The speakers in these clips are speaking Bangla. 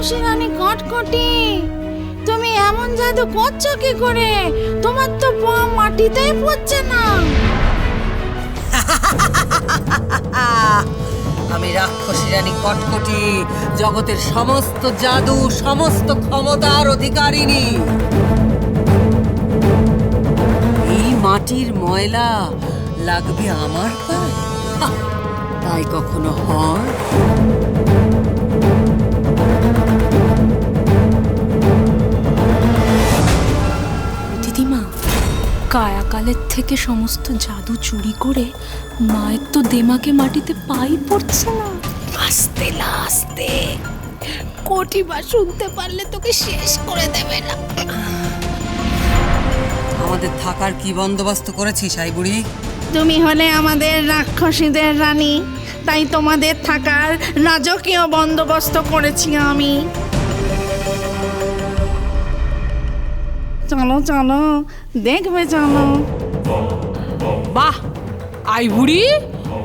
রাক্ষসী রানী কটকটি, তুমি এমন জাদু করছো কি করে? তোমার তো পা মাটিতেই পড়ছে না। আমি রাক্ষসী রানী কটকটি, জগতের সমস্ত জাদু, সমস্ত ক্ষমতার অধিকারিণী। এই মাটির ময়লা লাগবে আমার পায়ে? তাই কখনো হয়? দিদিমা, কায়াকালের থেকে সমস্ত জাদু চুরি করে মায়ের তো দেমাকে মাটিতে পাই পড়ছে না। আস্তে আস্তে কোটিবা শুনতে পারলে তোকে শেষ করে দেবে না। আমাদের থাকার কি বন্দোবস্ত করেছিস আই বুড়ি? তুমি হলে আমাদের রাক্ষসীদের রানী, তাই তোমাদের থাকার রাজকীয় বন্দোবস্ত করেছি আমি। চলো চলো, দেখবে চলো। বাহ আই বুড়ি,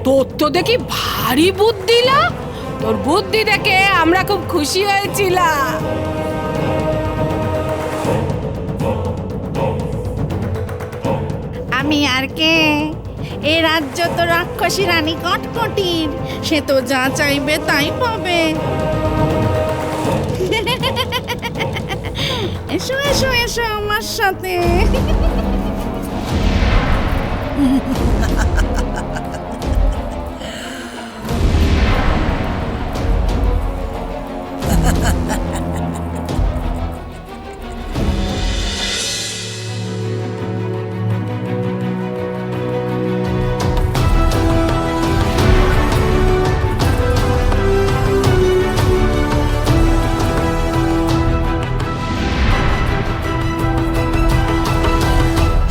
তোর তো দেখি ভারী বুদ্ধি লা। তোর বুদ্ধি দেখে আমরা খুব খুশি হয়েছিলাম। আমি আর কে? এ রাজ্য তো রাক্ষসী রানী কটকটির, সে তো যা চাইবে তাই পাবে। এসো এসো এসো আমার সাথে।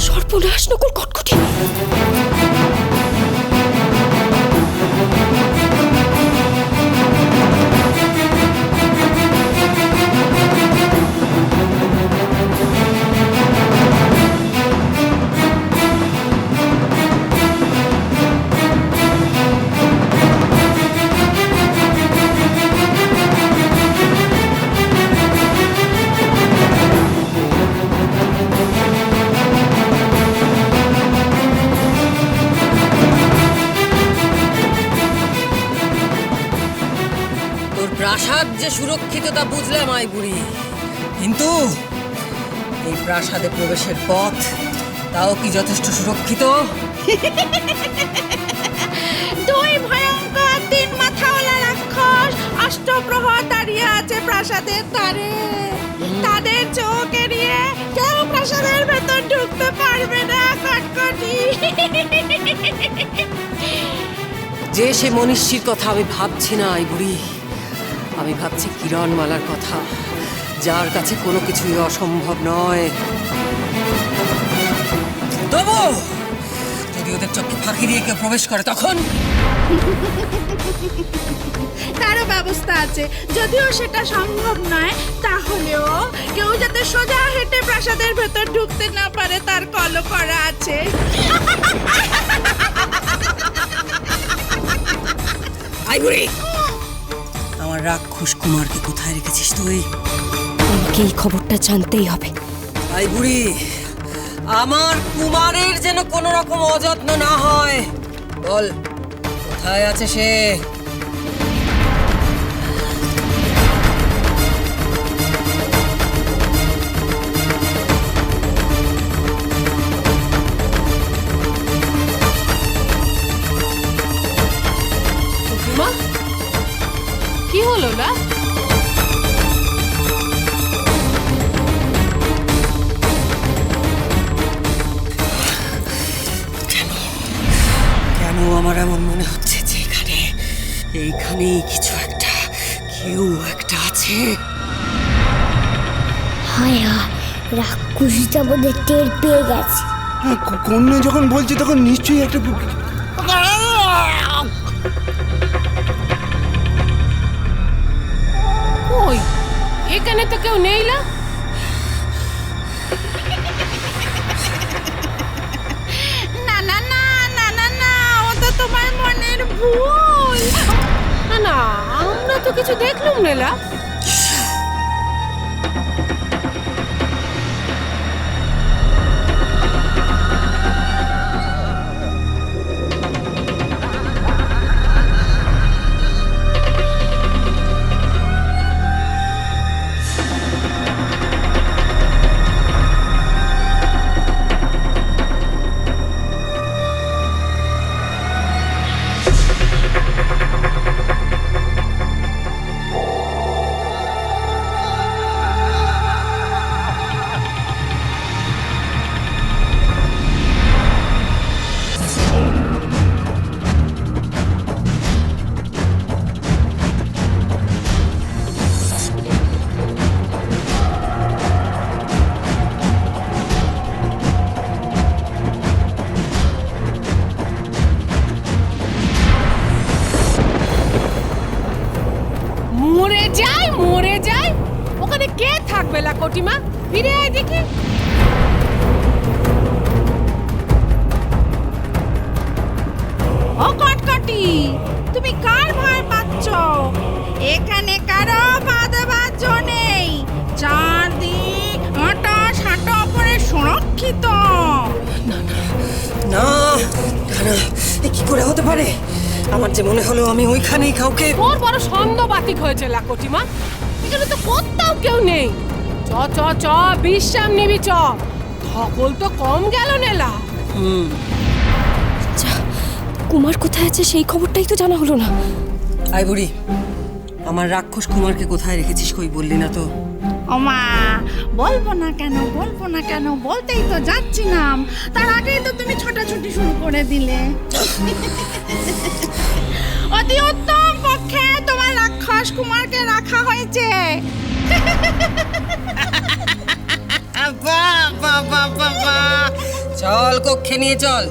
সর্বনাশ, নকল কটকটি। প্রাসাদ যে সুরক্ষিত তা বুঝলাম আই বুড়ি, কিন্তু এই প্রাসাদে প্রবেশের পথ তাও কি যথেষ্ট সুরক্ষিত? দুই ভয়ঙ্কর তিন মাথাওয়ালা রাক্ষস অষ্টপ্রহর দাঁড়িয়ে আছে প্রাসাদের ধারে। তাদের চোখ এড়িয়ে কেউ প্রাসাদের ভেতর ঢুকতে পারবে না কটকটি। যে সে মনীষীর কথা আমি ভাবছি না আই বুড়ি, আমি ভাবছি কিরণমালার কথা, যার কাছে কোনো কিছুই অসম্ভব নয়। তবু যদি ওদের চোখে ফাঁকি দিয়ে কেউ প্রবেশ করে তখন? তারও ব্যবস্থা আছে, যদিও সেটা সম্ভব নয়, তাহলেও কেউ যাতে সোজা হেঁটে প্রাসাদের ভেতর ঢুকতে না পারে তার কল করা আছে। আই বুড়ি, আমার রাক্ষস কুমারকে কোথায় রেখেছিস তুই? আমাকে এই খবরটা জানতেই হবে। আই বুড়ি, আমার কুমারের যেন কোনো রকম অযত্ন না হয়। বল, কোথায় আছে সে? কি হলো না? কেন আমার এমন মনে হচ্ছে যে এইখানেই কিছু একটা, কেউ একটা আছে। হায় হায়, রাক্ষসীটা বোধহয় টের পেয়ে গেছে। কন্যা যখন বলছে তখন নিশ্চয়ই একটা ওই এখানে তো কেউ নেই না। না না না না না না, ও তো তোমার মনের ভুল। না না, আমরা তো কিছু দেখলাম না। যাই মরে যাই, ওখানে কে থাকবে লাকটিমা? ফিরে আয় দেখি। ও কটকটি, তুমি কার ভয় পাচ্ছ? এখানে কারো পা দেবার জো নেই। চারদিক হাঁটা সাঁটা করে সুরক্ষিত। না না না, এ কি করে হতে পারে? আমার যে মনে হলো আমি ওইখানেই কাউকে। তোর বড় সন্দেহবাতিক হয়েছে লাকটিমা, এখানে তো কোথাও কেউ নেই। চ চ চ, বিশ্রাম নিবি চ। ধকল তো কম গেল নেলা। কুমার কোথায় আছে সেই খবরটাই তো জানা হলো না। আই বুড়ি, আমার রাক্ষস কুমারকে কোথায় রেখেছিস কই বললি না তো? ওমা, বলবো না কেন, বলবো না কেন, বলতেই তো যাচ্ছিলাম, তার আগেই তো তুমি ছোটাছুটি শুরু করে দিলে। অতি উত্তম পক্ষে তোমার রাক্ষস কুমারকে রাখা হয়েছে। বাহ বাহ বাহ বাহ বাহ। চল কক্ষে নিয়ে চল।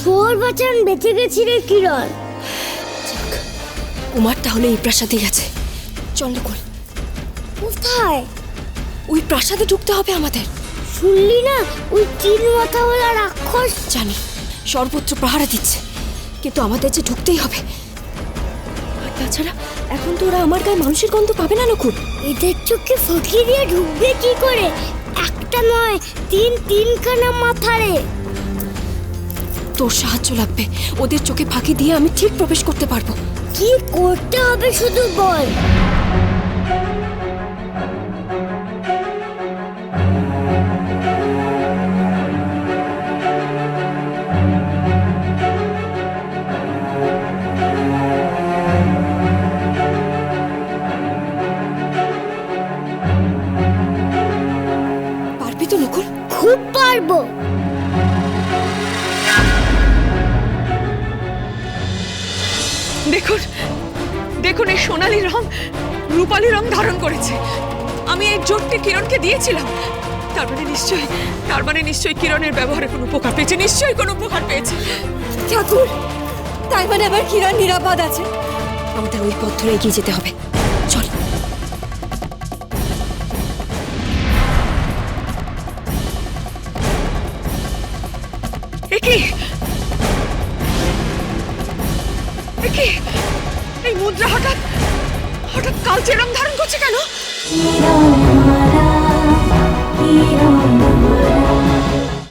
চোর বাঁচান বেঁচে গেছি রে কিরণ। কুমার তাহলে এই প্রাসাদেই আছে। চল নকুল, কোথায়? ওই প্রাসাদে ঢুকতে হবে আমাদের। শুনলি না ওই 3 মাথাওয়ালা রাক্ষস? জানি সর্বত্র পাহারা দিচ্ছে, কিন্তু আমাদের যে ঢুকতেই হবে। আর তাছাড়া এখন তো ওরা আমার গায়ে মানুষের গন্ধ পাবে না নকুল। এদের চোখে ফাঁকি দিয়ে ঢুকবে কি করে? একটা নয়, 3খানা মাথা রে। তোর সাহায্য লাগবে, ওদের চোখে ফাঁকি দিয়ে আমি ঠিক প্রবেশ করতে পারবো। কি করতে হবে শুধু বল। পারবি তো নকুল? খুব পারবো। দেখুন দেখুন, এই সোনালী রং রূপালী রং ধারণ করেছে। আমি এই জোটটি কিরণকে দিয়েছিলাম। তার মানে নিশ্চয়ই কিরণের ব্যবহারে কোনো উপকার পেয়েছে, নিশ্চয়ই কোনো উপকার পেয়েছে। ঠাকুর, তাই মানে আবার কিরণ নিরাপদ আছে? আমাদের ওই পথ ধরে এগিয়ে যেতে হবে। চল। একি এই মুদ্রা হঠাৎ কালচে রং ধারণ করছে কেন?